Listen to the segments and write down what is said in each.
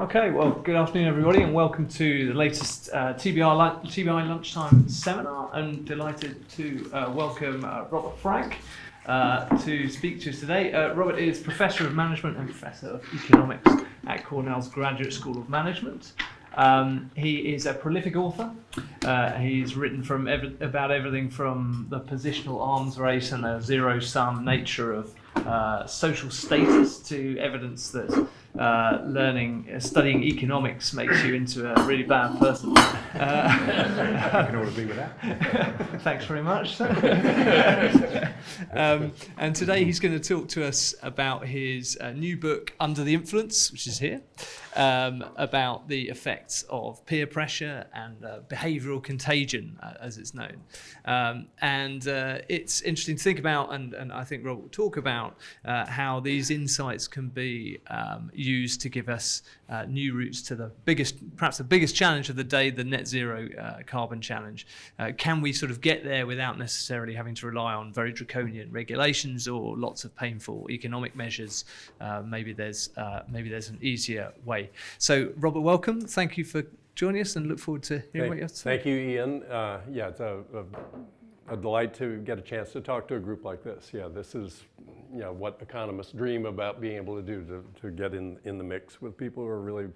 Okay, well, good afternoon, everybody, and welcome to the latest TBI Lunchtime Seminar. I'm delighted to welcome Robert Frank to speak to us today. Robert is Professor of Management and Professor of Economics at Cornell's Graduate School of Management. He is a prolific author. He's written about everything from the positional arms race and the zero-sum nature of social status to evidence that studying economics makes you into a really bad person. I can all agree with that. Thanks very much. And today he's going to talk to us about his new book, Under the Influence, which is here, about the effects of peer pressure and behavioural contagion, as it's known. And it's interesting to think about, and I think Rob will talk about, how these insights can be used to give us new routes to perhaps the biggest challenge of the day, the net zero carbon challenge. Can we sort of get there without necessarily having to rely on very draconian regulations or lots of painful economic measures? Maybe there's an easier way. So, Robert, welcome. Thank you for joining us, and look forward to hearing what you have to say. Thank you, Ian. It's a delight to get a chance to talk to a group like this. Yeah, this is what economists dream about being able to do, to get in the mix with people who are really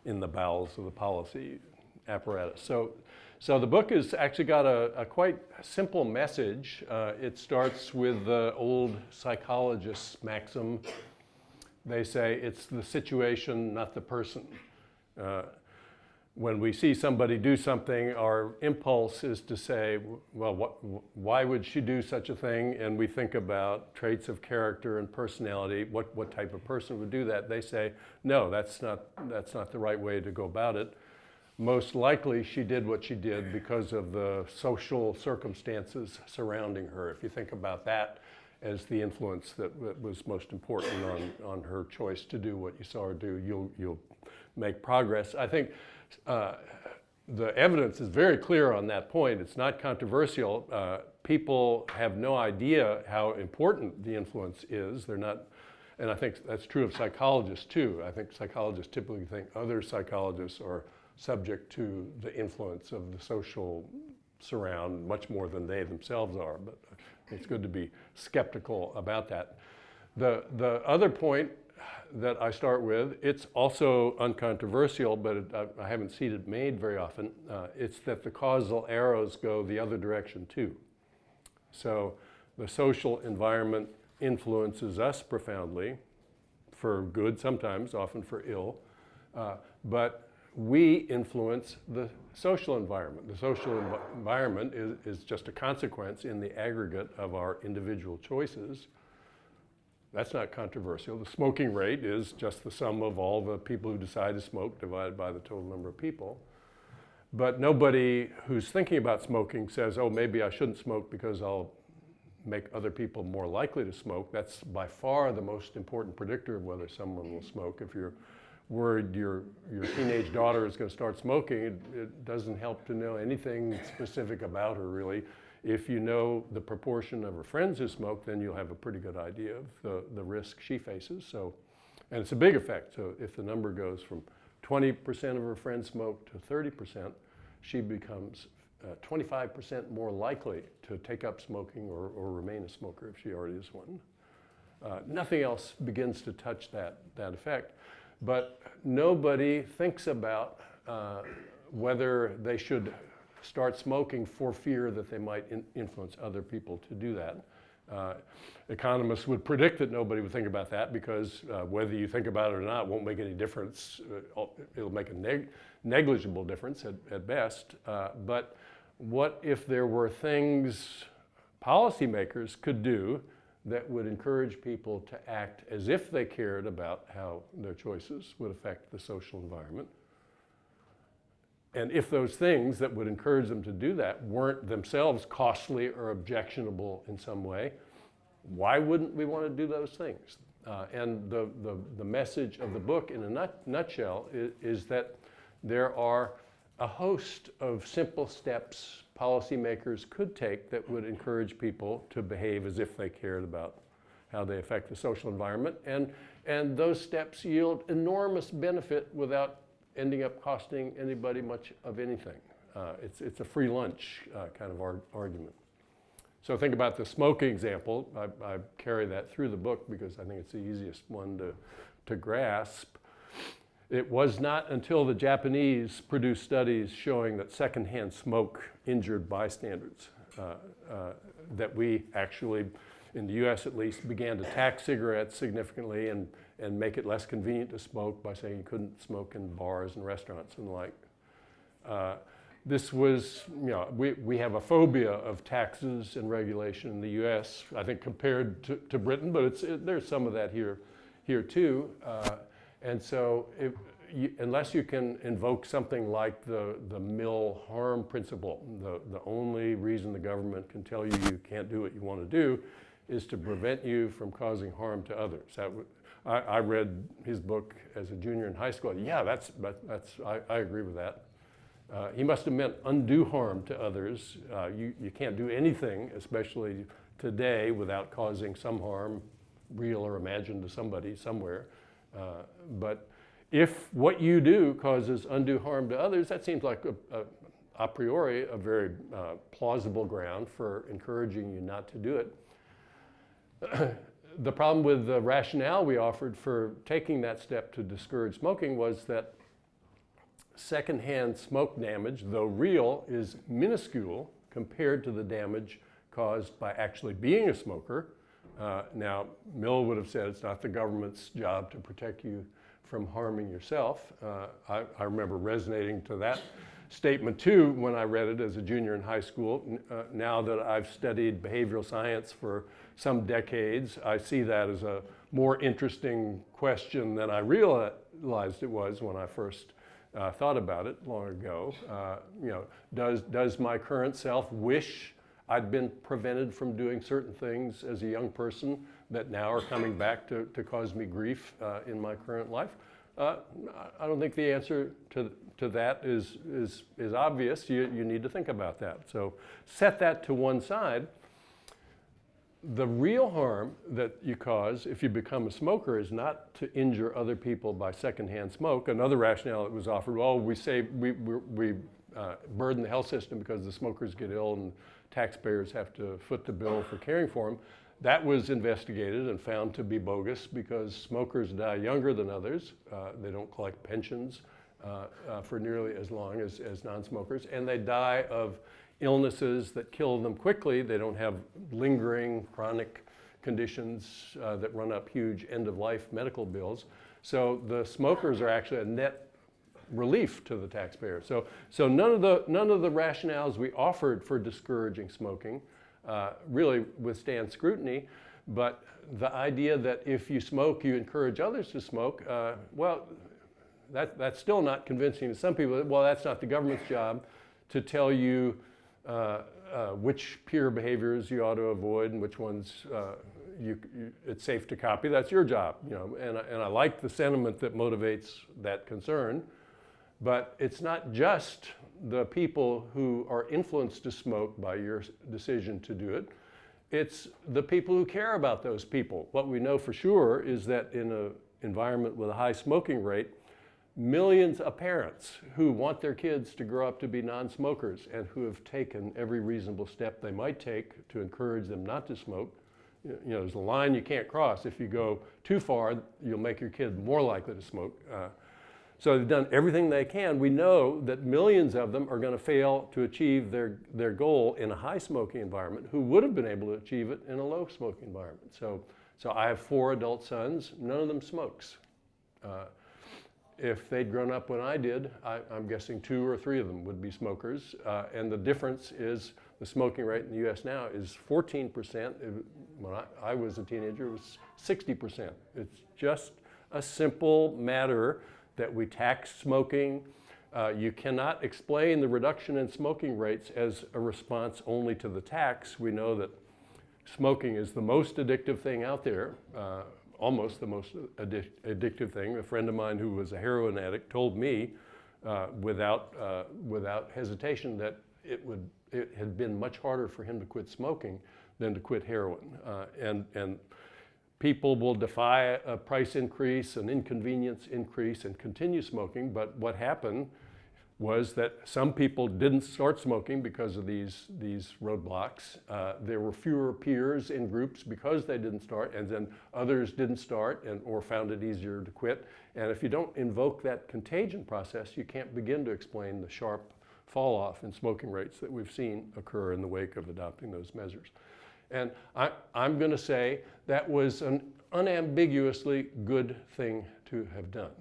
in the bowels of the policy apparatus. So the book has actually got a quite simple message. It starts with the old psychologist's maxim. They say it's the situation, not the person. When we see somebody do something, our impulse is to say, well, why would she do such a thing? And we think about traits of character and personality. What type of person would do that? They say, no, that's not the right way to go about it. Most likely she did what she did because of the social circumstances surrounding her. If you think about that as the influence that was most important on her choice to do what you saw her do, you'll make progress. I think the evidence is very clear on that point. It's not controversial. People have no idea how important the influence is. They're not, and I think that's true of psychologists too. I think psychologists typically think other psychologists are subject to the influence of the social surround much more than they themselves are, but it's good to be skeptical about that. The other point that I start with, it's also uncontroversial, but I haven't seen it made very often. It's that the causal arrows go the other direction too. So the social environment influences us profoundly, for good sometimes, often for ill, but we influence the social environment. The social environment is just a consequence in the aggregate of our individual choices. That's not controversial. The smoking rate is just the sum of all the people who decide to smoke divided by the total number of people. But nobody who's thinking about smoking says, oh, maybe I shouldn't smoke because I'll make other people more likely to smoke. That's by far the most important predictor of whether someone will smoke. If you're worried your teenage daughter is going to start smoking, it doesn't help to know anything specific about her, really. If you know the proportion of her friends who smoke, then you'll have a pretty good idea of the risk she faces. So, and it's a big effect. So if the number goes from 20% of her friends smoke to 30%, she becomes 25% more likely to take up smoking or remain a smoker if she already is one. Nothing else begins to touch that effect. But nobody thinks about whether they should start smoking for fear that they might influence other people to do that. Economists would predict that nobody would think about that because whether you think about it or not won't make any difference. It'll make a negligible difference at best. But what if there were things policymakers could do that would encourage people to act as if they cared about how their choices would affect the social environment? And if those things that would encourage them to do that weren't themselves costly or objectionable in some way, why wouldn't we want to do those things? And the message of the book in a nutshell is that there are a host of simple steps policymakers could take that would encourage people to behave as if they cared about how they affect the social environment. And And those steps yield enormous benefit without ending up costing anybody much of anything. It's a free lunch kind of argument. So think about the smoking example. I carry that through the book because I think it's the easiest one to grasp. It was not until the Japanese produced studies showing that secondhand smoke injured bystanders that we actually, in the US at least, began to tax cigarettes significantly and make it less convenient to smoke by saying you couldn't smoke in bars and restaurants and the like. This was, we have a phobia of taxes and regulation in the US, I think compared to Britain, but there's some of that here too. And so unless you can invoke something like the mill harm principle, the only reason the government can tell you you can't do what you want to do is to prevent you from causing harm to others. I read his book as a junior in high school. Yeah, I agree with that. He must have meant undue harm to others. You can't do anything, especially today, without causing some harm, real or imagined, to somebody somewhere. But if what you do causes undue harm to others, that seems like a priori a very plausible ground for encouraging you not to do it. The problem with the rationale we offered for taking that step to discourage smoking was that secondhand smoke damage, though real, is minuscule compared to the damage caused by actually being a smoker. Now, Mill would have said it's not the government's job to protect you from harming yourself. I remember resonating to that statement too when I read it as a junior in high school. Now that I've studied behavioral science for some decades, I see that as a more interesting question than I realized it was when I first thought about it long ago. Does my current self wish I'd been prevented from doing certain things as a young person that now are coming back to cause me grief in my current life? I don't think the answer to that is obvious. You need to think about that. So set that to one side. The real harm that you cause if you become a smoker is not to injure other people by secondhand smoke. Another rationale that was offered, well, we say we burden the health system because the smokers get ill and taxpayers have to foot the bill for caring for them. That was investigated and found to be bogus because smokers die younger than others. They don't collect pensions for nearly as long as non-smokers, and they die of illnesses that kill them quickly. They don't have lingering chronic conditions that run up huge end-of-life medical bills. So the smokers are actually a net relief to the taxpayer. So none of the rationales we offered for discouraging smoking really withstand scrutiny, but the idea that if you smoke, you encourage others to smoke, well, that's still not convincing to some people. Well, that's not the government's job to tell you which peer behaviors you ought to avoid and which ones it's safe to copy. That's your job, and I like the sentiment that motivates that concern. But it's not just the people who are influenced to smoke by your decision to do it. It's the people who care about those people. What we know for sure is that in an environment with a high smoking rate, millions of parents who want their kids to grow up to be non-smokers and who have taken every reasonable step they might take to encourage them not to smoke. There's a line you can't cross. If you go too far, you'll make your kid more likely to smoke. So they've done everything they can. We know that millions of them are going to fail to achieve their goal in a high smoking environment who would have been able to achieve it in a low smoking environment. So I have 4 adult sons. None of them smokes. If they'd grown up when I did, I'm guessing 2 or 3 of them would be smokers. And the difference is the smoking rate in the US now is 14%. When I was a teenager, it was 60%. It's just a simple matter that we tax smoking. You cannot explain the reduction in smoking rates as a response only to the tax. We know that smoking is the most addictive thing out there, almost the most addictive thing. A friend of mine who was a heroin addict told me without hesitation that it had been much harder for him to quit smoking than to quit heroin. And people will defy a price increase, an inconvenience increase, and continue smoking. But what happened was that some people didn't start smoking because of these roadblocks. There were fewer peers in groups because they didn't start, and then others didn't start or found it easier to quit. And if you don't invoke that contagion process, you can't begin to explain the sharp fall off in smoking rates that we've seen occur in the wake of adopting those measures. And I'm going to say that was an unambiguously good thing to have done.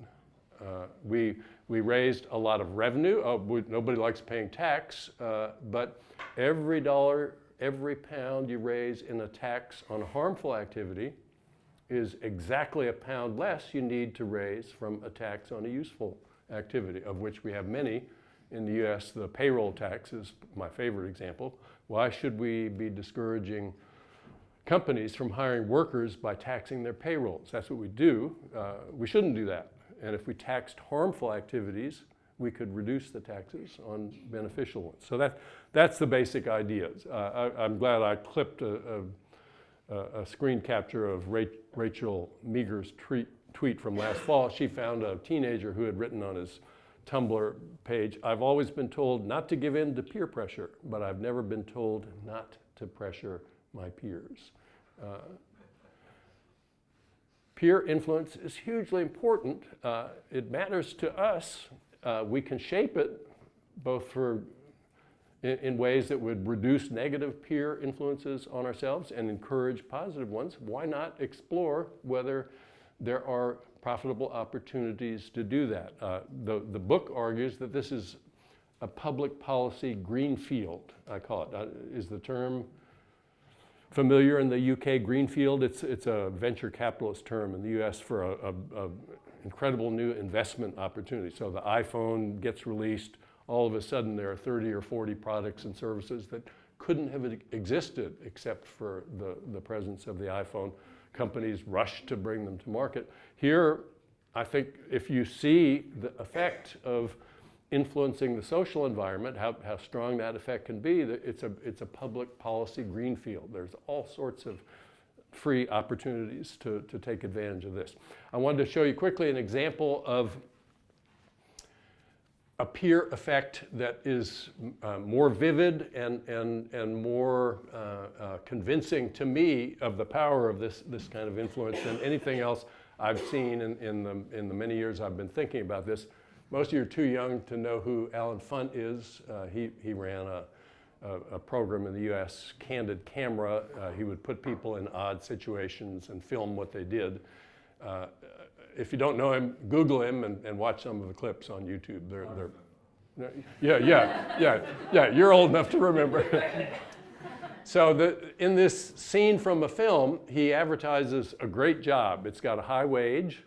We raised a lot of revenue. Nobody likes paying tax, but every dollar, every pound you raise in a tax on a harmful activity is exactly a pound less you need to raise from a tax on a useful activity, of which we have many. In the US, the payroll tax is my favorite example. Why should we be discouraging companies from hiring workers by taxing their payrolls? That's what we do. We shouldn't do that. And if we taxed harmful activities, we could reduce the taxes on beneficial ones. So that's the basic ideas. I'm glad I clipped a screen capture of Rachel Meager's tweet from last fall. She found a teenager who had written on his Tumblr page, "I've always been told not to give in to peer pressure, but I've never been told not to pressure my peers." Peer influence is hugely important. It matters to us. We can shape it both in ways that would reduce negative peer influences on ourselves and encourage positive ones. Why not explore whether there are profitable opportunities to do that? The book argues that this is a public policy greenfield, I call it. Is the term familiar in the UK? Greenfield, it's a venture capitalist term in the US for a incredible new investment opportunity. So the iPhone gets released, all of a sudden there are 30 or 40 products and services that couldn't have existed except for the presence of the iPhone. Companies rush to bring them to market. Here, I think if you see the effect of influencing the social environment, how strong that effect can be, it's a public policy greenfield. There's all sorts of free opportunities to take advantage of this. I wanted to show you quickly an example of a peer effect that is more vivid and more convincing to me of the power of this kind of influence than anything else I've seen in the many years I've been thinking about this. Most of you are too young to know who Alan Funt is. He ran a program in the US, Candid Camera. He would put people in odd situations and film what they did. If you don't know him, Google him and watch some of the clips on YouTube. Yeah, you're old enough to remember. So in this scene from a film, he advertises a great job. It's got a high wage,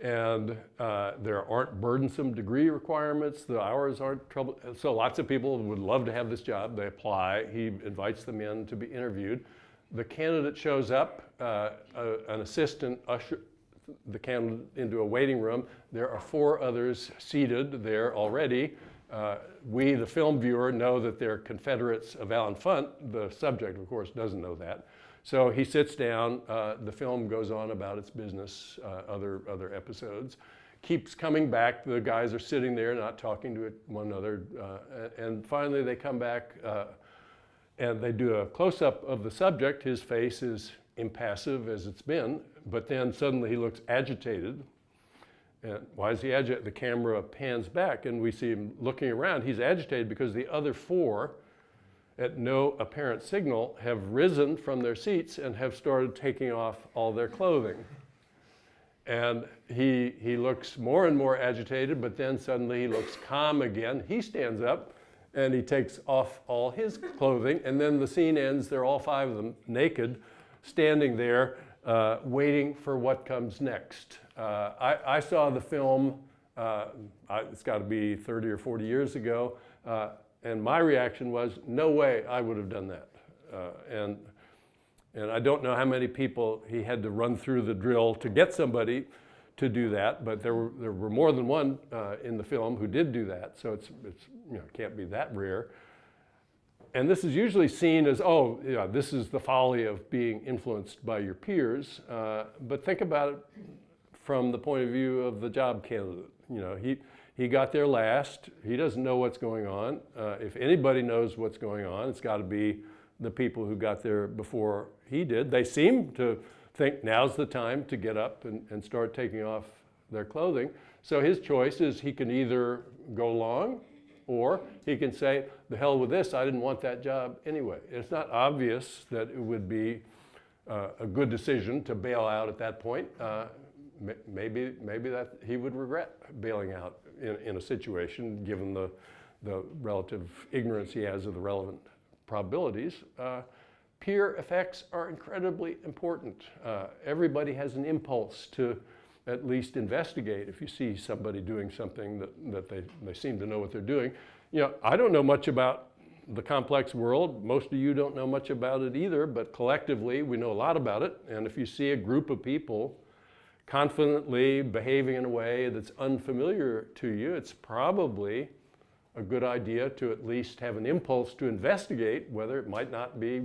and there aren't burdensome degree requirements. The hours aren't trouble. So lots of people would love to have this job. They apply. He invites them in to be interviewed. The candidate shows up. An assistant ushers the candidate into a waiting room. There are 4 others seated there already. We, the film viewer, know that they're Confederates of Alan Funt. The subject, of course, doesn't know that. So he sits down. The film goes on about its business, other episodes. Keeps coming back. The guys are sitting there not talking to one another. And finally they come back and they do a close-up of the subject. His face is impassive as it's been, but then suddenly he looks agitated. And why is he agitated? The camera pans back and we see him looking around. He's agitated because the other 4, at no apparent signal, have risen from their seats and have started taking off all their clothing. And he looks more and more agitated, but then suddenly he looks calm again. He stands up and he takes off all his clothing, and then the scene ends. They're all 5 of them naked, standing there waiting for what comes next. I saw the film, it's got to be 30 or 40 years ago, and my reaction was, no way I would have done that. And I don't know how many people he had to run through the drill to get somebody to do that, but there were more than one in the film who did do that, so it's can't be that rare. And this is usually seen as, oh, yeah, this is the folly of being influenced by your peers. But think about it from the point of view of the job candidate. You know, he got there last. He doesn't know what's going on. If anybody knows what's going on, it's got to be the people who got there before he did. They seem to think now's the time to get up and start taking off their clothing. So his choice is he can either go along or he can say, the hell with this, I didn't want that job anyway. It's not obvious that it would be a good decision to bail out at that point. Maybe that he would regret bailing out in a situation given the relative ignorance he has of the relevant probabilities. Peer effects are incredibly important. Everybody has an impulse to at least investigate if you see somebody doing something that they seem to know what they're doing. You know, I don't know much about the complex world. Most of you don't know much about it either, but collectively we know a lot about it. And if you see a group of people confidently behaving in a way that's unfamiliar to you, it's probably a good idea to at least have an impulse to investigate whether it might not be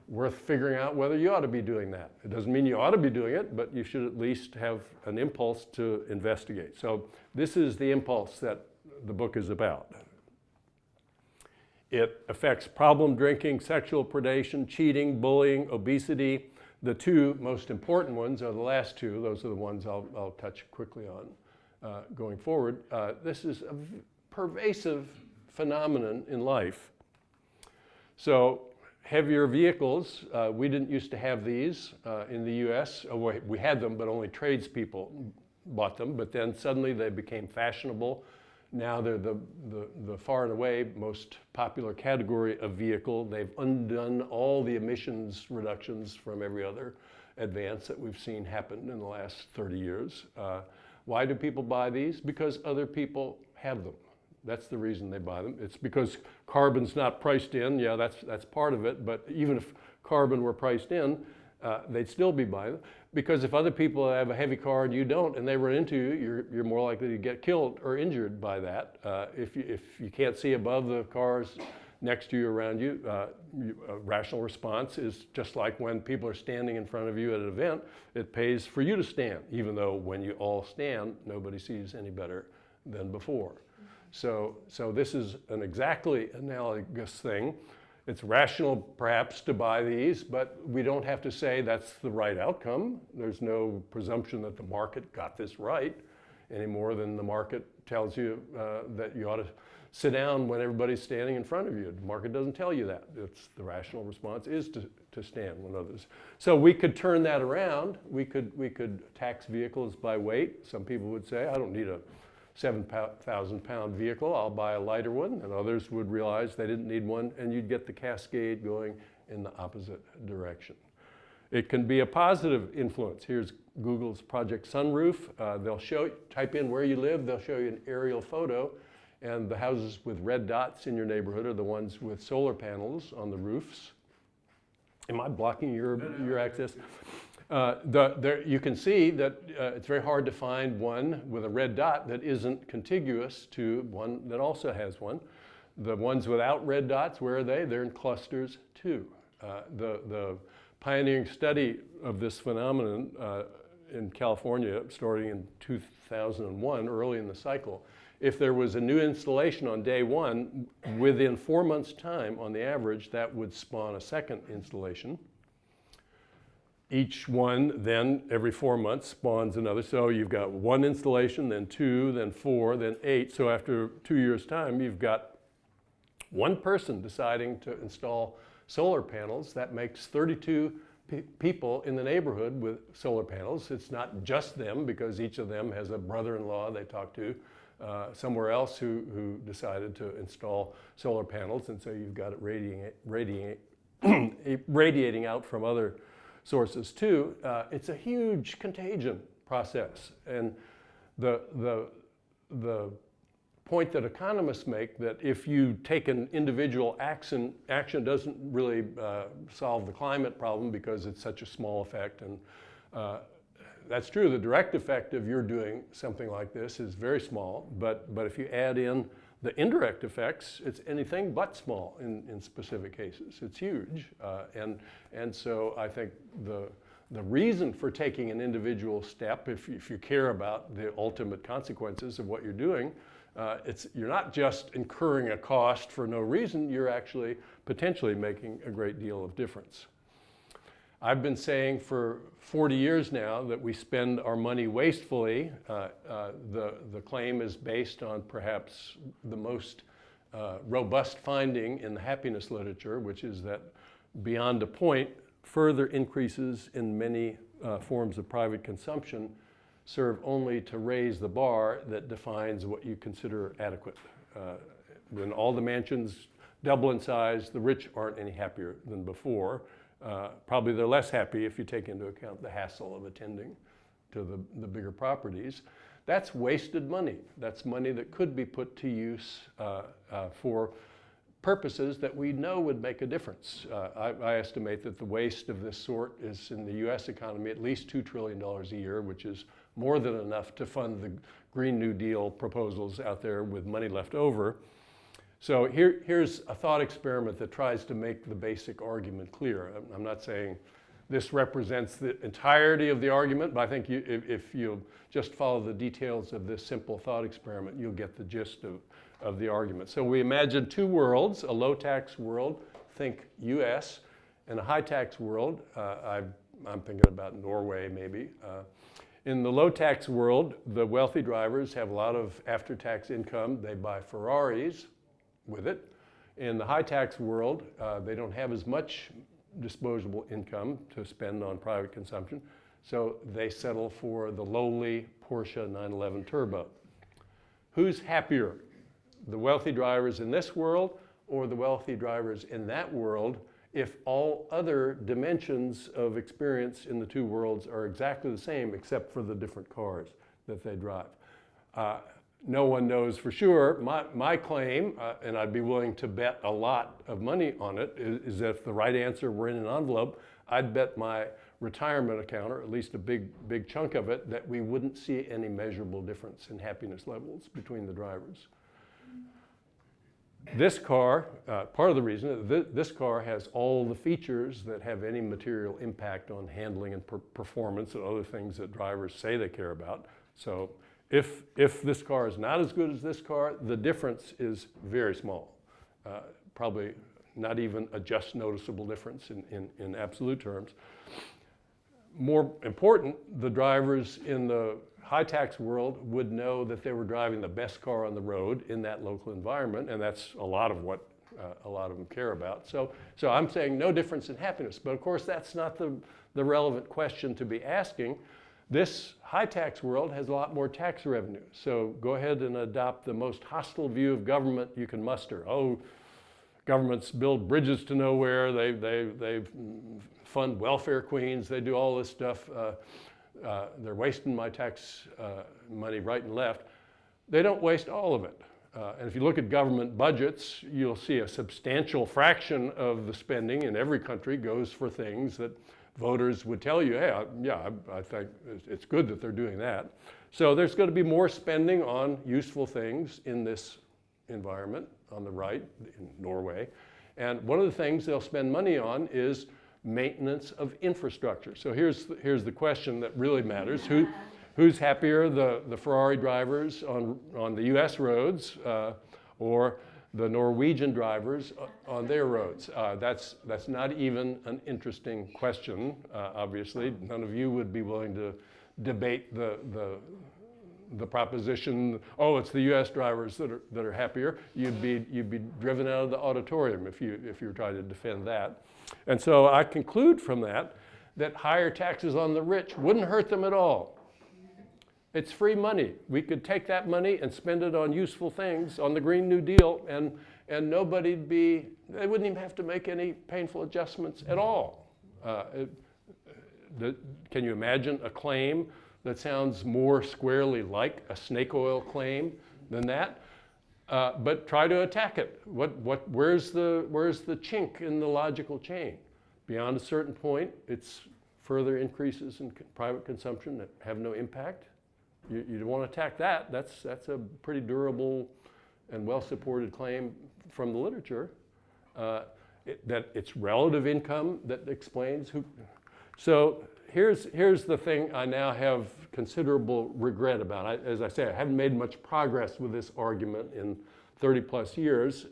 worth figuring out whether you ought to be doing that. It doesn't mean you ought to be doing it, but you should at least have an impulse to investigate. So this is the impulse that the book is about. It affects problem drinking, sexual predation, cheating, bullying, obesity. The two most important ones are the last two. Those are the ones I'll touch quickly on going forward. This is a pervasive phenomenon in life. So heavier vehicles, we didn't used to have these in the US. We had them, but only tradespeople bought them. But then suddenly they became fashionable. Now they're the far and away most popular category of vehicle. They've undone all the emissions reductions from every other advance that we've seen happen in the last 30 years. Why do people buy these? Because other people have them. That's the reason they buy them. It's because carbon's not priced in. Yeah, that's part of it. But even if carbon were priced in, they'd still be buying them. Because if other people have a heavy car and you don't, and they run into you, you're more likely to get killed or injured by that. If you can't see above the cars next to you, around you, a rational response is just like when people are standing in front of you at an event, it pays for you to stand, even though when you all stand, nobody sees any better than before. So this is an exactly analogous thing. It's rational, perhaps, to buy these, but we don't have to say that's the right outcome. There's no presumption that the market got this right any more than the market tells you that you ought to sit down when everybody's standing in front of you. The market doesn't tell you that. It's the rational response is to stand when others. So we could turn that around. We could tax vehicles by weight. Some people would say, I don't need a 7,000-pound vehicle, I'll buy a lighter one, and others would realize they didn't need one, and you'd get the cascade going in the opposite direction. It can be a positive influence. Here's Google's Project Sunroof. They'll show, type in where you live, they'll show you an aerial photo, and the houses with red dots in your neighborhood are the ones with solar panels on the roofs. Am I blocking your access? You can see that it's very hard to find one with a red dot that isn't contiguous to one that also has one. The ones without red dots, where are they? They're in clusters too. The pioneering study of this phenomenon in California, starting in 2001, early in the cycle, if there was a new installation on day one, within 4 months' time, on the average, that would spawn a second installation. Each one then, every 4 months, spawns another. So you've got one installation, then two, then four, then eight. So after 2 years' time, you've got one person deciding to install solar panels. That makes 32 people in the neighborhood with solar panels. It's not just them, because each of them has a brother-in-law they talk to somewhere else who decided to install solar panels. And so you've got it radiating out from other sources too. It's a huge contagion process, and the point that economists make that if you take an individual action doesn't really solve the climate problem because it's such a small effect, and that's true. The direct effect of your doing something like this is very small, but if you add in The indirect effects, it's anything but small in specific cases. It's huge. And so I think the reason for taking an individual step, if you care about the ultimate consequences of what you're doing, you're not just incurring a cost for no reason, you're actually potentially making a great deal of difference. I've been saying for 40 years now that we spend our money wastefully. The claim is based on perhaps the most robust finding in the happiness literature, which is that beyond a point, further increases in many forms of private consumption serve only to raise the bar that defines what you consider adequate. When all the mansions double in size, the rich aren't any happier than before. Probably they're less happy if you take into account the hassle of attending to the bigger properties. That's wasted money. That's money that could be put to use for purposes that we know would make a difference. I estimate that the waste of this sort is in the US economy at least $2 trillion a year, which is more than enough to fund the Green New Deal proposals out there with money left over. So here's a thought experiment that tries to make the basic argument clear. I'm not saying this represents the entirety of the argument, but I think if you just follow the details of this simple thought experiment, you'll get the gist of the argument. So we imagine two worlds, a low-tax world, think US, and a high-tax world. I'm thinking about Norway maybe. In the low-tax world, the wealthy drivers have a lot of after-tax income. They buy Ferraris with it. In the high-tax world, they don't have as much disposable income to spend on private consumption, so they settle for the lowly Porsche 911 Turbo. Who's happier, the wealthy drivers in this world or the wealthy drivers in that world, if all other dimensions of experience in the two worlds are exactly the same except for the different cars that they drive? No one knows for sure. My claim, and I'd be willing to bet a lot of money on it, is that if the right answer were in an envelope, I'd bet my retirement account, or at least a big chunk of it, that we wouldn't see any measurable difference in happiness levels between the drivers. This car, part of the reason, this car has all the features that have any material impact on handling and performance and other things that drivers say they care about. So if this car is not as good as this car, the difference is very small. Probably not even a just noticeable difference in absolute terms. More important, the drivers in the high-tax world would know that they were driving the best car on the road in that local environment, and that's a lot of what a lot of them care about. So I'm saying no difference in happiness, but of course that's not the relevant question to be asking. This high-tax world has a lot more tax revenue, so go ahead and adopt the most hostile view of government you can muster. Oh, governments build bridges to nowhere, they fund welfare queens, they do all this stuff. They're wasting my tax money right and left. They don't waste all of it. And if you look at government budgets, you'll see a substantial fraction of the spending in every country goes for things that voters would tell you, hey, I think it's good that they're doing that. So there's going to be more spending on useful things in this environment on the right, in Norway. And one of the things they'll spend money on is maintenance of infrastructure. So here's the question that really matters. Who's happier, the Ferrari drivers on the US roads or the Norwegian drivers on their roads? That's not even an interesting question, obviously. None of you would be willing to debate the proposition, oh, it's the US drivers that are happier. You'd be driven out of the auditorium if you were trying to defend that. And so I conclude from that higher taxes on the rich wouldn't hurt them at all. It's free money. We could take that money and spend it on useful things, on the Green New Deal, and they wouldn't even have to make any painful adjustments at all. Can you imagine a claim that sounds more squarely like a snake oil claim than that? But try to attack it. Where's the chink in the logical chain? Beyond a certain point, it's further increases in private consumption that have no impact. You want to attack that. That's a pretty durable and well-supported claim from the literature that it's relative income that explains who. So here's the thing I now have considerable regret about. As I say, I haven't made much progress with this argument in 30 plus years.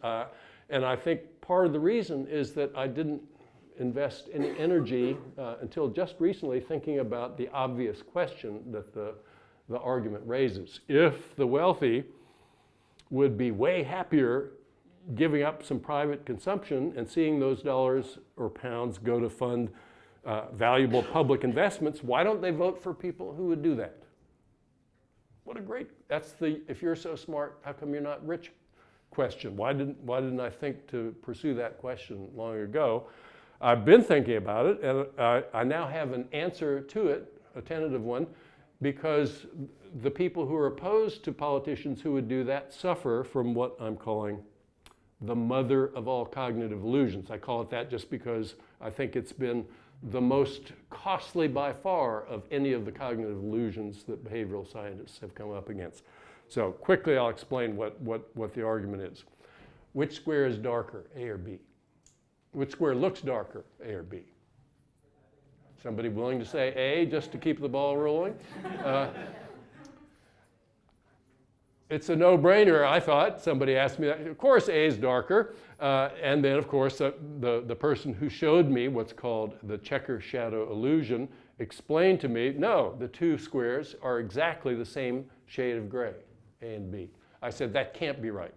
And I think part of the reason is that I didn't invest any energy until just recently thinking about the obvious question that the argument raises. If the wealthy would be way happier giving up some private consumption and seeing those dollars or pounds go to fund valuable public investments, why don't they vote for people who would do that? What a great, that's the, if you're so smart, how come you're not rich question. Why didn't I think to pursue that question long ago? I've been thinking about it, and I now have an answer to it, a tentative one, because the people who are opposed to politicians who would do that suffer from what I'm calling the mother of all cognitive illusions. I call it that just because I think it's been the most costly by far of any of the cognitive illusions that behavioral scientists have come up against. So quickly I'll explain what the argument is. Which square is darker, A or B? Which square looks darker, A or B? Somebody willing to say A just to keep the ball rolling? It's a no-brainer, I thought. Somebody asked me that. Of course, A is darker. And then, of course, the person who showed me what's called the checker shadow illusion explained to me, no, the two squares are exactly the same shade of gray, A and B. I said, that can't be right.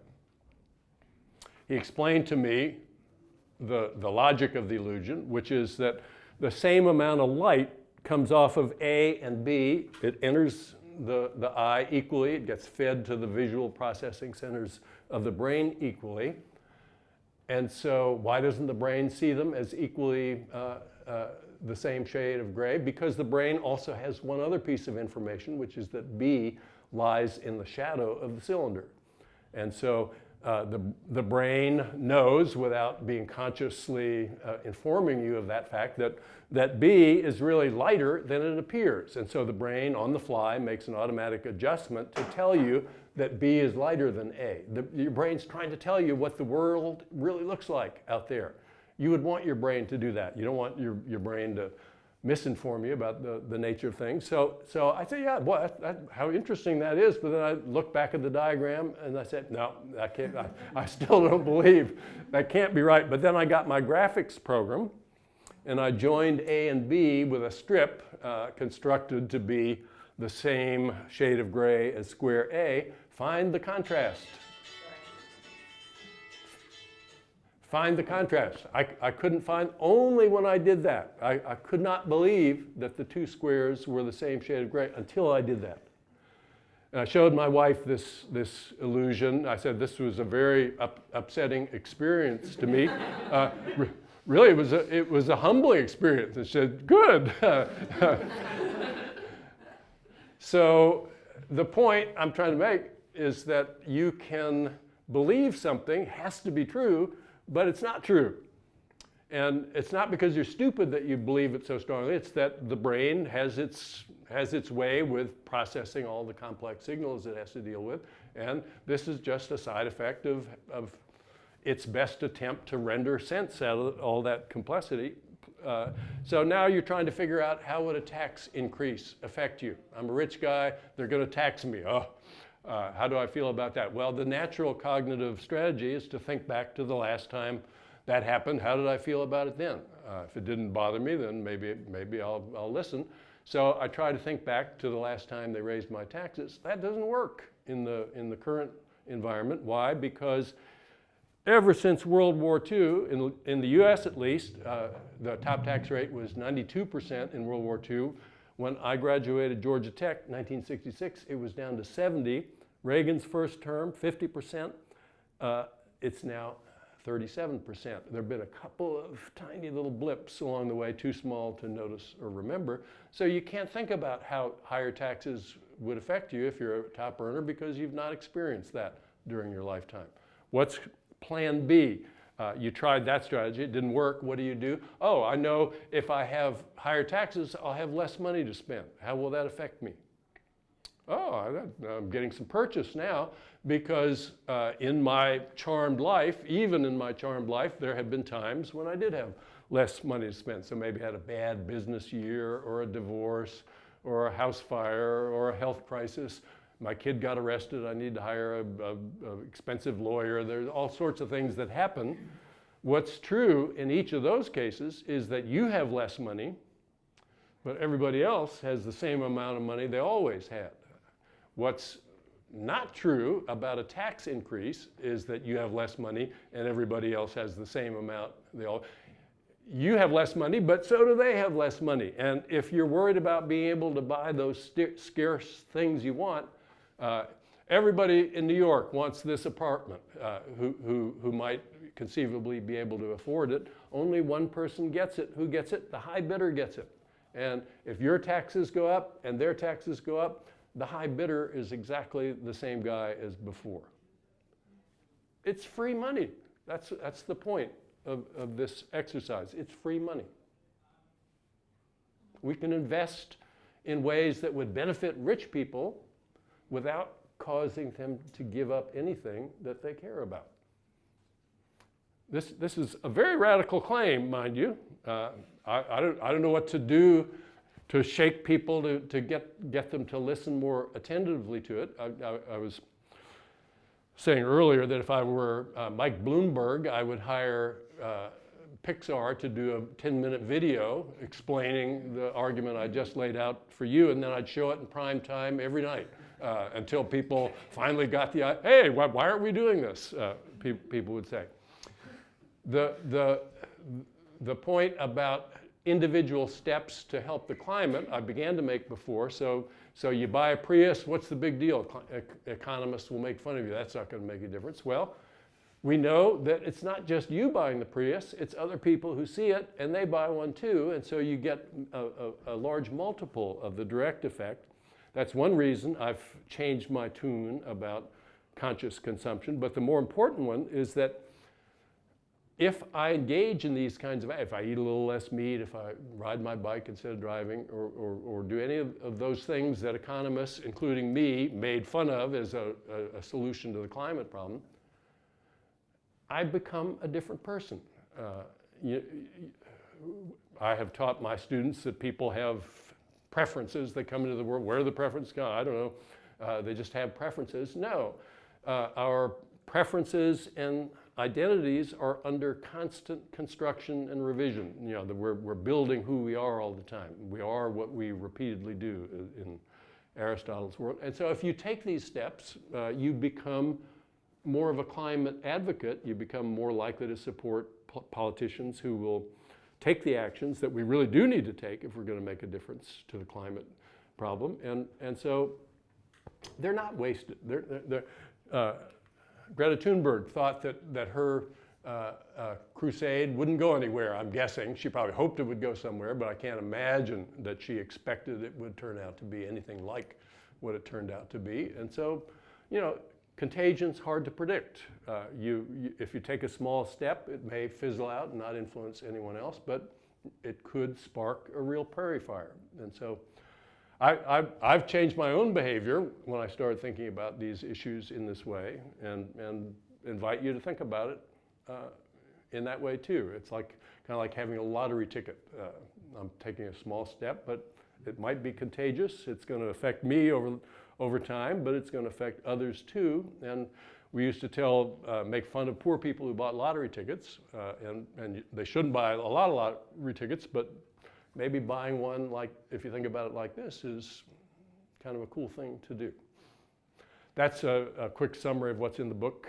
He explained to me the logic of the illusion, which is that the same amount of light comes off of A and B. It enters the eye equally. It gets fed to the visual processing centers of the brain equally. And so why doesn't the brain see them as equally the same shade of gray? Because the brain also has one other piece of information, which is that B lies in the shadow of the cylinder. And so the brain knows, without being consciously informing you of that fact, that B is really lighter than it appears. And so the brain, on the fly, makes an automatic adjustment to tell you that B is lighter than A. Your brain's trying to tell you what the world really looks like out there. You would want your brain to do that. You don't want your brain to misinform you about the nature of things. So I said, yeah, boy, how interesting that is. But then I looked back at the diagram and I said, no, that can't, I still don't believe that can't be right. But then I got my graphics program and I joined A and B with a strip constructed to be the same shade of gray as square A. Find the contrast. Find the contrast. I couldn't find, only when I did that. I could not believe that the two squares were the same shade of gray until I did that. And I showed my wife this illusion. I said this was a very upsetting experience to me. Really, it was a humbling experience. And she said, good. So the point I'm trying to make is that you can believe something has to be true, but it's not true. And it's not because you're stupid that you believe it so strongly. It's that the brain has its way with processing all the complex signals it has to deal with. And this is just a side effect of its best attempt to render sense out of all that complexity. So now you're trying to figure out, how would a tax increase affect you? I'm a rich guy, they're going to tax me. How do I feel about that? Well, the natural cognitive strategy is to think back to the last time that happened. How did I feel about it then? If it didn't bother me, then maybe I'll listen. So I try to think back to the last time they raised my taxes. That doesn't work in the current environment. Why? Because ever since World War II, in the US at least, the top tax rate was 92% in World War II. When I graduated Georgia Tech in 1966, it was down to 70. Reagan's first term, 50%. It's now 37%. There have been a couple of tiny little blips along the way, too small to notice or remember. So you can't think about how higher taxes would affect you if you're a top earner, because you've not experienced that during your lifetime. What's plan B? You tried that strategy, it didn't work. What do? Oh, I know if I have higher taxes, I'll have less money to spend. How will that affect me? Oh, I'm getting some purchase now because in my charmed life, even in my charmed life, there have been times when I did have less money to spend. So maybe I had a bad business year or a divorce or a house fire or a health crisis. My kid got arrested. I need to hire an expensive lawyer. There's all sorts of things that happen. What's true in each of those cases is that you have less money, but everybody else has the same amount of money they always had. What's not true about a tax increase is that you have less money and everybody else has the same amount. You have less money, but so do they have less money. And if you're worried about being able to buy those scarce things you want, everybody in New York wants this apartment who might conceivably be able to afford it. Only one person gets it. Who gets it? The high bidder gets it. And if your taxes go up and their taxes go up, the high bidder is exactly the same guy as before. It's free money. That's the point of this exercise. It's free money. We can invest in ways that would benefit rich people without causing them to give up anything that they care about. This is a very radical claim, mind you. I don't know what to do to shake people to get them to listen more attentively to it. I was saying earlier that if I were Mike Bloomberg, I would hire Pixar to do a 10-minute video explaining the argument I just laid out for you, and then I'd show it in prime time every night until people finally got the, hey, why aren't we doing this? People would say. The point about individual steps to help the climate I began to make before. So you buy a Prius, what's the big deal? Economists will make fun of you. That's not going to make a difference. Well, we know that it's not just you buying the Prius, it's other people who see it and they buy one too, and so you get a large multiple of the direct effect. That's one reason I've changed my tune about conscious consumption, but the more important one is that if I engage in these kinds of, if I eat a little less meat, if I ride my bike instead of driving, or do any of those things that economists, including me, made fun of as a solution to the climate problem, I become a different person. I have taught my students that people have preferences. They come into the world. Where do the preferences come? I don't know. They just have preferences. No. Our preferences and identities are under constant construction and revision. You know, we're building who we are all the time. We are what we repeatedly do in Aristotle's world. And so if you take these steps, you become more of a climate advocate. You become more likely to support politicians who will take the actions that we really do need to take if we're going to make a difference to the climate problem. And so they're not wasted. Greta Thunberg thought that her crusade wouldn't go anywhere, I'm guessing. She probably hoped it would go somewhere, but I can't imagine that she expected it would turn out to be anything like what it turned out to be. And so, you know, contagion's hard to predict. If you take a small step, it may fizzle out and not influence anyone else, but it could spark a real prairie fire. And so I've changed my own behavior when I started thinking about these issues in this way, and invite you to think about it in that way too. It's like kind of like having a lottery ticket. I'm taking a small step, but it might be contagious. It's going to affect me over time, but it's going to affect others too. And we used to make fun of poor people who bought lottery tickets, and they shouldn't buy a lot of lottery tickets, but maybe buying one, like if you think about it like this, is kind of a cool thing to do. That's a quick summary of what's in the book.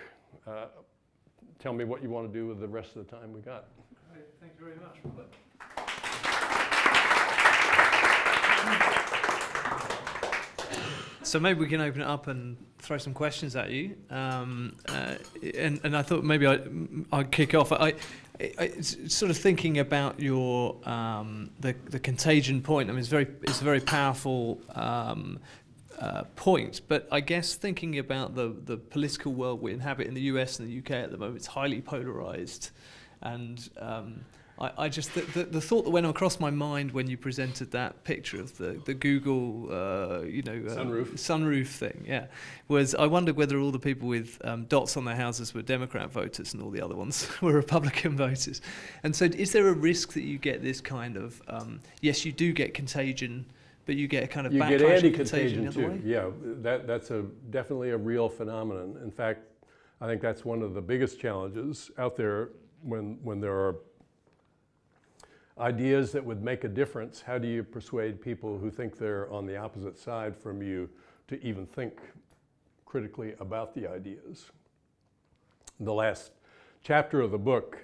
Tell me what you want to do with the rest of the time we got. Great. Thank you very much, Robert. So maybe we can open it up and throw some questions at you. And I thought maybe I'd kick off. I sort of thinking about your the contagion point. I mean, it's a very powerful point. But I guess thinking about the political world we inhabit in the US and the UK at the moment, it's highly polarized, and I just the thought that went across my mind when you presented that picture of the Google sunroof thing, was I wondered whether all the people with dots on their houses were Democrat voters and all the other ones were Republican voters. And so, is there a risk that you get this kind of yes, you do get contagion, but you get a kind of you backlash get anti-contagion the other way? too. Yeah, that's definitely a real phenomenon. In fact, I think that's one of the biggest challenges out there when there are ideas that would make a difference. How do you persuade people who think they're on the opposite side from you to even think critically about the ideas? The last chapter of the book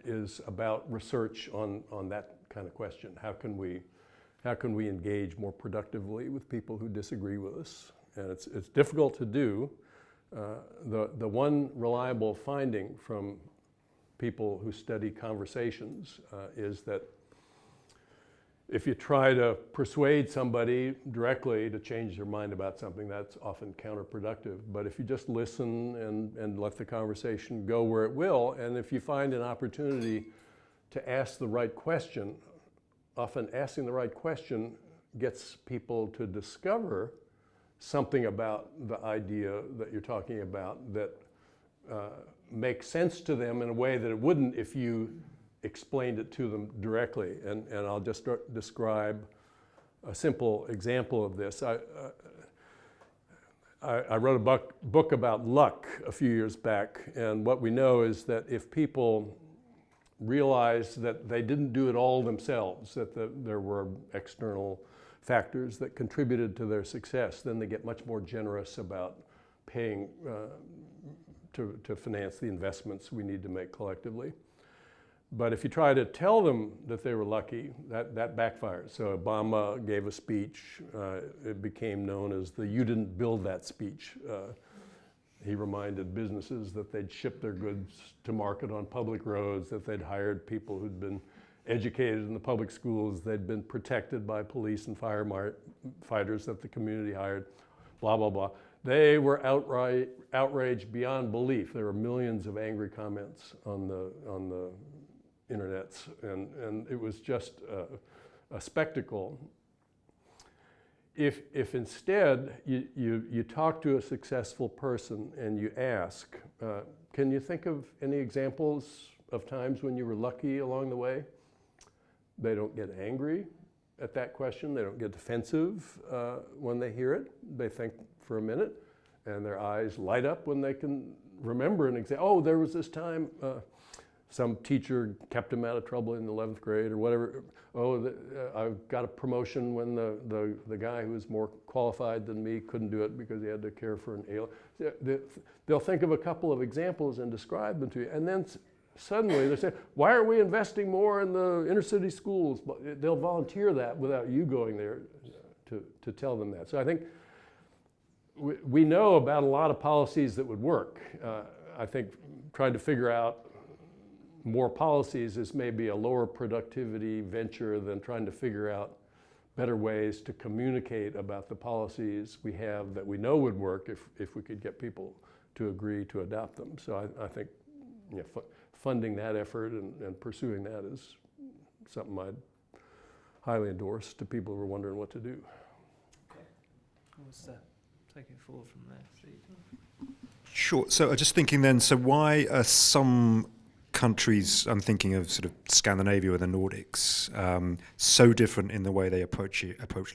is about research on that kind of question. How can we engage more productively with people who disagree with us? And it's difficult to do. The one reliable finding from people who study conversations is that if you try to persuade somebody directly to change their mind about something, that's often counterproductive. But if you just listen and let the conversation go where it will, and if you find an opportunity to ask the right question, often asking the right question gets people to discover something about the idea that you're talking about that makes sense to them in a way that it wouldn't if you explained it to them directly. And I'll just describe a simple example of this. I wrote a book about luck a few years back, and what we know is that if people realize that they didn't do it all themselves, that there were external factors that contributed to their success, then they get much more generous about paying to finance the investments we need to make collectively. But if you try to tell them that they were lucky, that backfires. So Obama gave a speech. It became known as the "you didn't build that" speech. He reminded businesses that they'd shipped their goods to market on public roads, that they'd hired people who'd been educated in the public schools, they'd been protected by police and firefighters that the community hired, blah, blah, blah. They were outraged beyond belief. There were millions of angry comments on the internets, and it was just a spectacle. If instead you talk to a successful person and you ask, can you think of any examples of times when you were lucky along the way? They don't get angry at that question. They don't get defensive when they hear it. They think for a minute, and their eyes light up when they can remember an example. Oh, there was this time some teacher kept him out of trouble in the 11th grade or whatever. Oh, I got a promotion when the guy who was more qualified than me couldn't do it because he had to care for an alien. They'll think of a couple of examples and describe them to you, and then suddenly they say, why are we investing more in the inner city schools? They'll volunteer that without you going there to tell them that. So I think we know about a lot of policies that would work. I think trying to figure out more policies is maybe a lower productivity venture than trying to figure out better ways to communicate about the policies we have that we know would work if we could get people to agree to adopt them. So I think funding that effort and pursuing that is something I'd highly endorse to people who are wondering what to do. Okay. What's that? Take it forward from there, Steve. Sure. So just thinking then, so why are some countries, I'm thinking of sort of Scandinavia or the Nordics, so different in the way they approach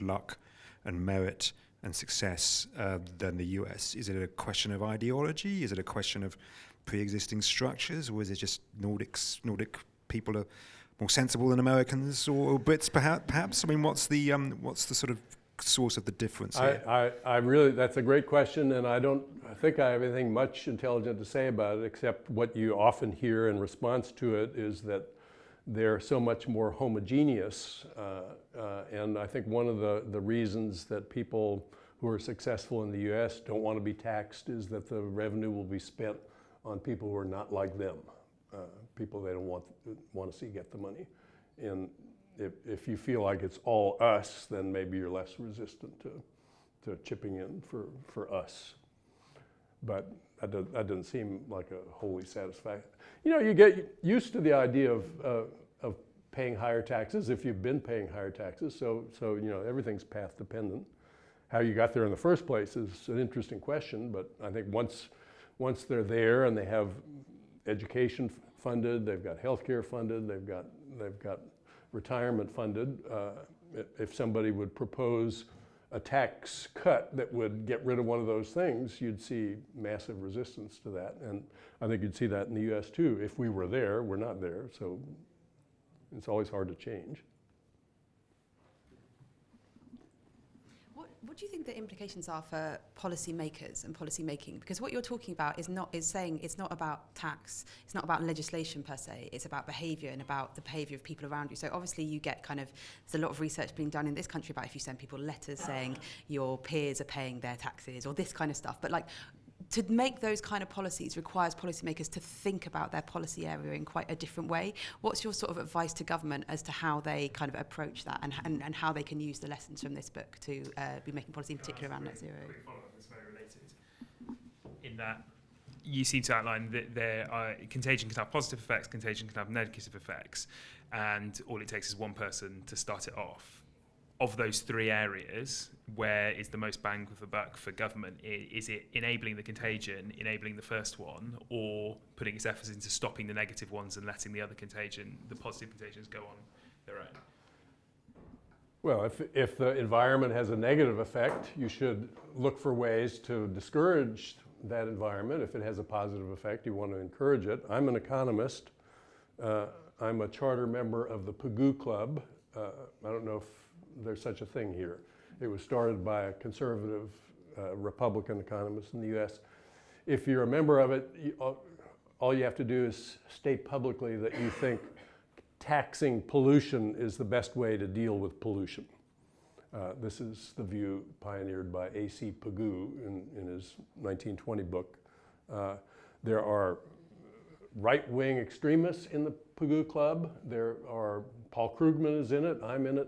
luck and merit and success than the US? Is it a question of ideology? Is it a question of pre-existing structures, or is it just Nordic people are more sensible than Americans or Brits perhaps? I mean, what's the sort of source of the difference here? I really, that's a great question, and I don't think I have anything much intelligent to say about it, except what you often hear in response to it is that they're so much more homogeneous, and I think one of the reasons that people who are successful in the US don't want to be taxed is that the revenue will be spent on people who are not like them, people they don't want to see get the money. And if you feel like it's all us, then maybe you're less resistant to chipping in for us. But that doesn't seem like a wholly satisfactory. You get used to the idea of paying higher taxes if you've been paying higher taxes. So everything's path dependent. How you got there in the first place is an interesting question, but I think once they're there and they have education funded, they've got healthcare funded, they've got retirement funded. If somebody would propose a tax cut that would get rid of one of those things, you'd see massive resistance to that. And I think you'd see that in the US too. If we were there, we're not there, so it's always hard to change. What do you think the implications are for policymakers and policy making? Because what you're talking about is saying it's not about tax, it's not about legislation per se, it's about behaviour and about the behaviour of people around you. So obviously you get there's a lot of research being done in this country about if you send people letters saying your peers are paying their taxes or this kind of stuff. But to make those kind of policies requires policymakers to think about their policy area in quite a different way. What's your sort of advice to government as to how they kind of approach that and how they can use the lessons from this book to be making policy in particular around net zero? Quick follow-up, it's very related. In that you seem to outline that contagion can have positive effects, contagion can have negative effects, and all it takes is one person to start it off. Of those three areas, where is the most bang for the buck for government? Is it enabling the contagion, enabling the first one, or putting its efforts into stopping the negative ones and letting the positive contagions go on their own? Well, if the environment has a negative effect, you should look for ways to discourage that environment. If it has a positive effect, you want to encourage it. I'm an economist. I'm a charter member of the Pagoo Club. I don't know if there's such a thing here. It was started by a conservative Republican economist in the US. If you're a member of it, all you have to do is state publicly that you think taxing pollution is the best way to deal with pollution. This is the view pioneered by A.C. Pagoo in his 1920 book. There are right-wing extremists in the Pagoo Club. Paul Krugman is in it, I'm in it.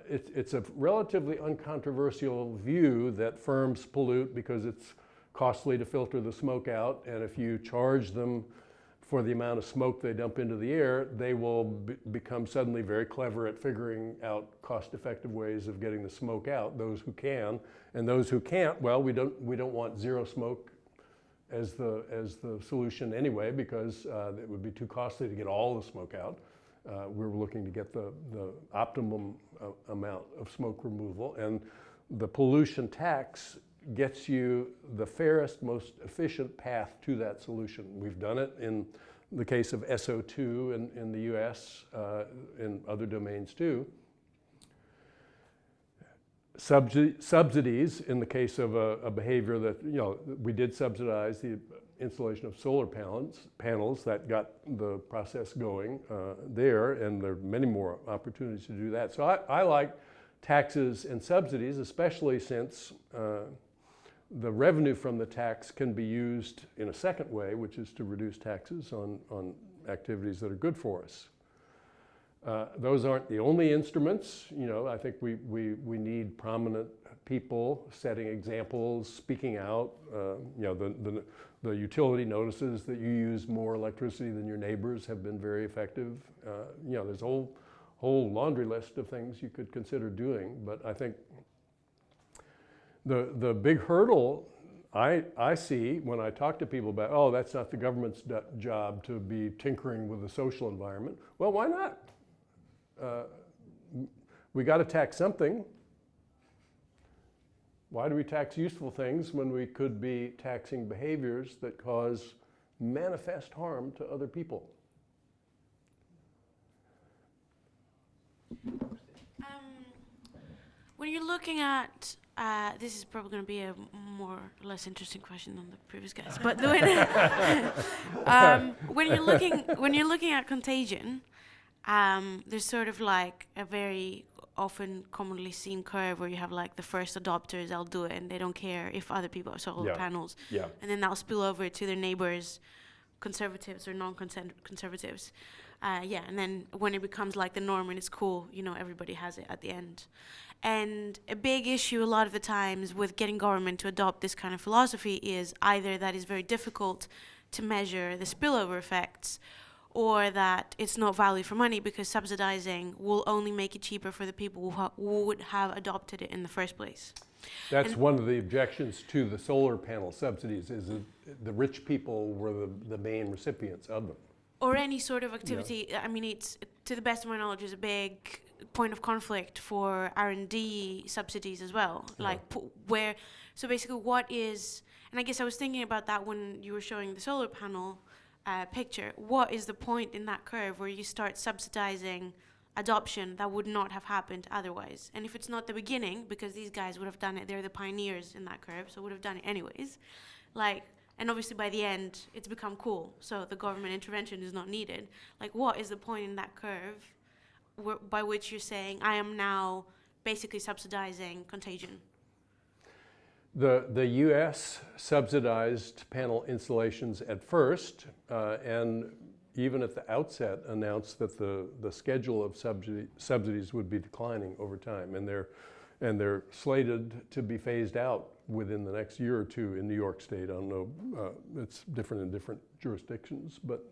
It's a relatively uncontroversial view that firms pollute because it's costly to filter the smoke out, and if you charge them for the amount of smoke they dump into the air, they will become suddenly very clever at figuring out cost-effective ways of getting the smoke out, those who can. And those who can't, well, we don't want zero smoke as the solution anyway, because it would be too costly to get all the smoke out. We're looking to get the optimum amount of smoke removal, and the pollution tax gets you the fairest, most efficient path to that solution. We've done it in the case of SO2 in the US, in other domains too. Subsidies, in the case of a behavior that, we did subsidize the installation of solar panels that got the process going there, and there are many more opportunities to do that. So I like taxes and subsidies, especially since the revenue from the tax can be used in a second way, which is to reduce taxes on activities that are good for us. Those aren't the only instruments. I think we need prominent people setting examples, speaking out. The utility notices that you use more electricity than your neighbors have been very effective. There's a whole laundry list of things you could consider doing. But I think the big hurdle I see when I talk to people about, that's not the government's job to be tinkering with the social environment. Well, why not? We got to tax something. Why do we tax useful things when we could be taxing behaviors that cause manifest harm to other people? When you're looking at, this is probably going to be a more or less interesting question than the previous guys, but when you're looking at Contagion, there's sort of like a very often commonly seen curve where you have like the first adopters, they'll do it and they don't care if other people have solar panels. Yeah. And then that'll spill over to their neighbors, conservatives or non-conservatives. And then when it becomes like the norm and it's cool, everybody has it at the end. And a big issue a lot of the times with getting government to adopt this kind of philosophy is either that it's very difficult to measure the spillover effects, or that it's not value for money because subsidizing will only make it cheaper for the people who would have adopted it in the first place. That's one of the objections to the solar panel subsidies, is that the rich people were the main recipients of them. Or any sort of activity. I mean, it's, to the best of my knowledge, is a big point of conflict for R&D subsidies as well. Like where, so basically what is, and I guess I was thinking about that when you were showing the solar panel picture. What is the point in that curve where you start subsidizing adoption that would not have happened otherwise? And if it's not the beginning, because these guys would have done it, they're the pioneers in that curve, so would have done it anyways. Like, and obviously by the end, it's become cool, so the government intervention is not needed. Like, what is the point in that curve by which you're saying, I am now basically subsidizing Contagion? The U.S. subsidized panel installations at first, and even at the outset announced that the schedule of subsidies would be declining over time, and they're slated to be phased out within the next year or two in New York State. I don't know, it's different in different jurisdictions, but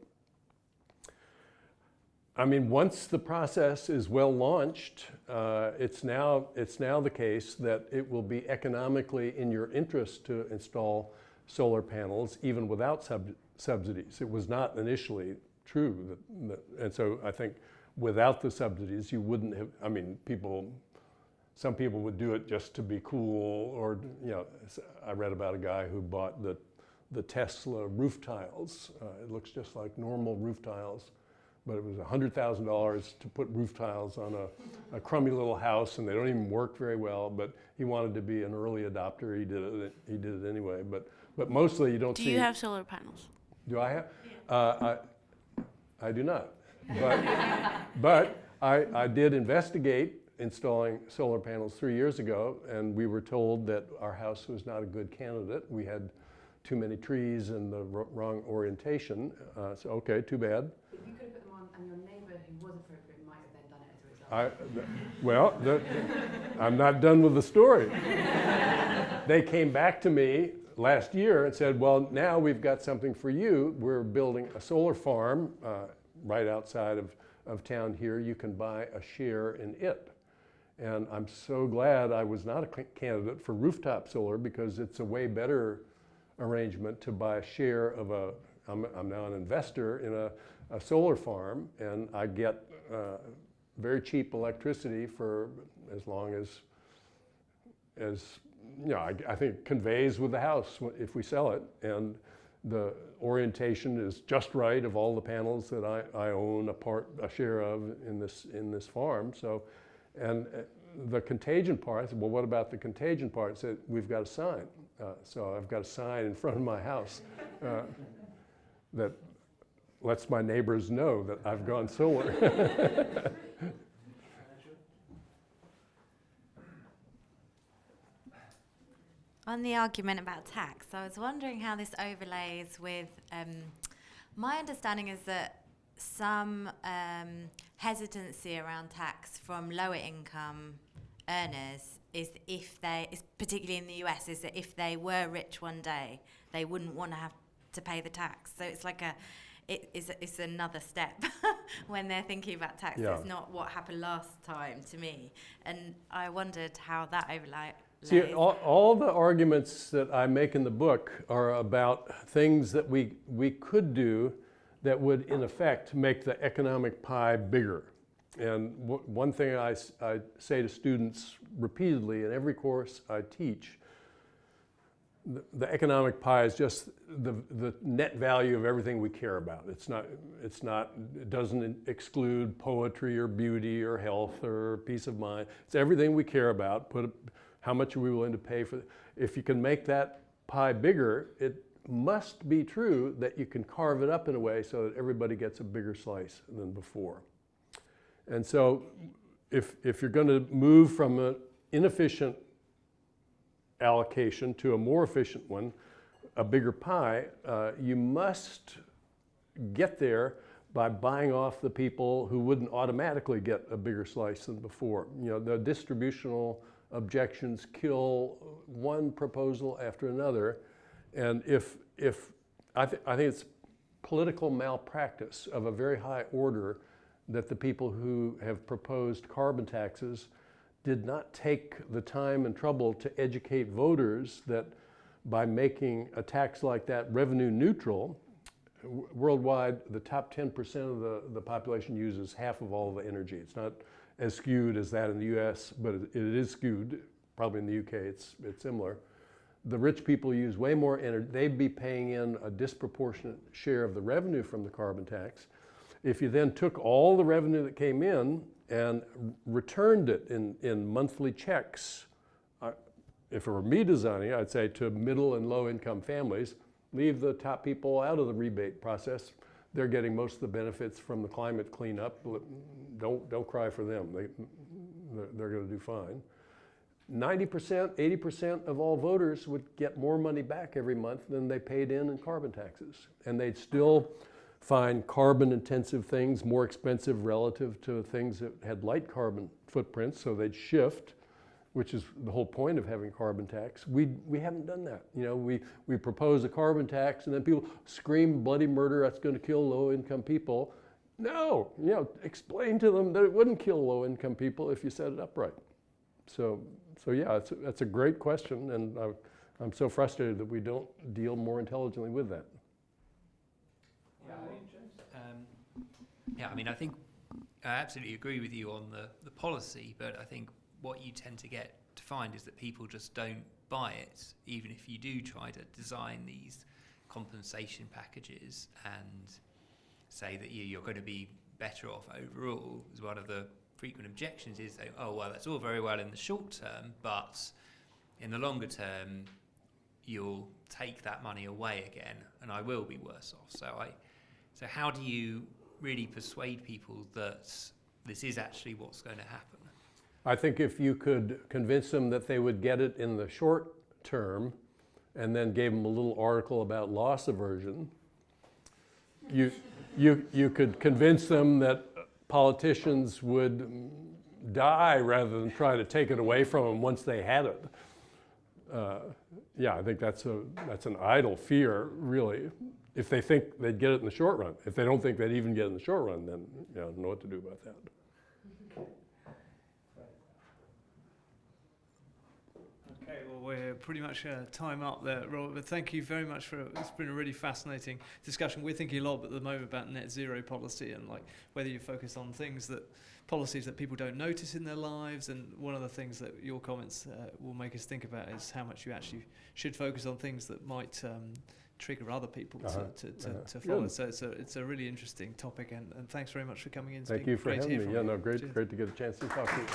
I mean, once the process is well launched, it's now the case that it will be economically in your interest to install solar panels even without subsidies. It was not initially true, and so I think without the subsidies you wouldn't have, I mean, some people would do it just to be cool, or, you know, I read about a guy who bought the Tesla roof tiles. It looks just like normal roof tiles, but it was $100,000 to put roof tiles on a crummy little house, and they don't even work very well, but he wanted to be an early adopter. He did it anyway, but mostly you don't see. Do you have solar panels? Do I have? I do not, but I did investigate installing solar panels 3 years ago, and we were told that our house was not a good candidate. We had too many trees and the wrong orientation, so okay, too bad. You could have put them on, and your neighbour who was appropriate might have then done it as a result. Well, I'm not done with the story. They came back to me last year and said, well, now we've got something for you. We're building a solar farm right outside of town here. You can buy a share in it. And I'm so glad I was not a candidate for rooftop solar, because it's a way better arrangement to buy a share of I'm now an investor in a solar farm, and I get very cheap electricity for as long as you know, I think it conveys with the house if we sell it, and the orientation is just right of all the panels that I own a share of in this farm. So, and the Contagion part, I said, well, what about the Contagion part? It said, we've got a sign. So I've got a sign in front of my house that lets my neighbors know that I've gone solar. On the argument about tax, I was wondering how this overlays with, my understanding is that some hesitancy around tax from lower income earners is particularly in the US, is that if they were rich one day, they wouldn't want to have to pay the tax. So it's like it's another step when they're thinking about tax. Yeah. It's not what happened last time to me. And I wondered how that overlays. See, all the arguments that I make in the book are about things that we could do that would, in effect, make the economic pie bigger. And one thing I say to students repeatedly in every course I teach, the economic pie is just the net value of everything we care about. It doesn't exclude poetry or beauty or health or peace of mind. It's everything we care about. How much are we willing to pay for it? If you can make that pie bigger, it must be true that you can carve it up in a way so that everybody gets a bigger slice than before. And so if you're going to move from an inefficient allocation to a more efficient one, a bigger pie, you must get there by buying off the people who wouldn't automatically get a bigger slice than before. You know, the distributional objections kill one proposal after another, and if I think it's political malpractice of a very high order that the people who have proposed carbon taxes did not take the time and trouble to educate voters that by making a tax like that revenue neutral, worldwide, the top 10% of the population uses half of all the energy. It's not as skewed as that in the US, but it is skewed. Probably in the UK it's similar. The rich people use way more energy. They'd be paying in a disproportionate share of the revenue from the carbon tax. If you then took all the revenue that came in and returned it in monthly checks, if it were me designing, I'd say to middle and low income families, leave the top people out of the rebate process. They're getting most of the benefits from the climate cleanup. Don't cry for them. They're going to do fine. 90%, 80% of all voters would get more money back every month than they paid in carbon taxes. And they'd still find carbon intensive things more expensive relative to things that had light carbon footprints, so they'd shift, which is the whole point of having carbon tax. We haven't done that. You know, we propose a carbon tax and then people scream bloody murder, that's going to kill low income people. No, you know, explain to them that it wouldn't kill low income people if you set it up right. So yeah, that's a great question, and I'm so frustrated that we don't deal more intelligently with that. Yeah, I mean, I think I absolutely agree with you on the policy, but I think what you tend to get to find is that people just don't buy it, even if you do try to design these compensation packages and say that you're going to be better off overall. As one of the frequent objections is, oh, well, that's all very well in the short term, but in the longer term, you'll take that money away again, and I will be worse off. So how do you really persuade people that this is actually what's going to happen? I think if you could convince them that they would get it in the short term and then gave them a little article about loss aversion, you could convince them that politicians would die rather than try to take it away from them once they had it. Yeah, I think that's an idle fear, really. If they think they'd get it in the short run. If they don't think they'd even get it in the short run, then I don't know what to do about that. Okay, well, we're pretty much time up there, Robert, but thank you very much it's been a really fascinating discussion. We're thinking a lot at the moment about net zero policy and like whether you focus on policies that people don't notice in their lives, and one of the things that your comments will make us think about is how much you actually should focus on things that might trigger other people to follow. Good. So it's a really interesting topic, and thanks very much for coming in. Thank you for having me. Yeah, no, great to get a chance to talk to you.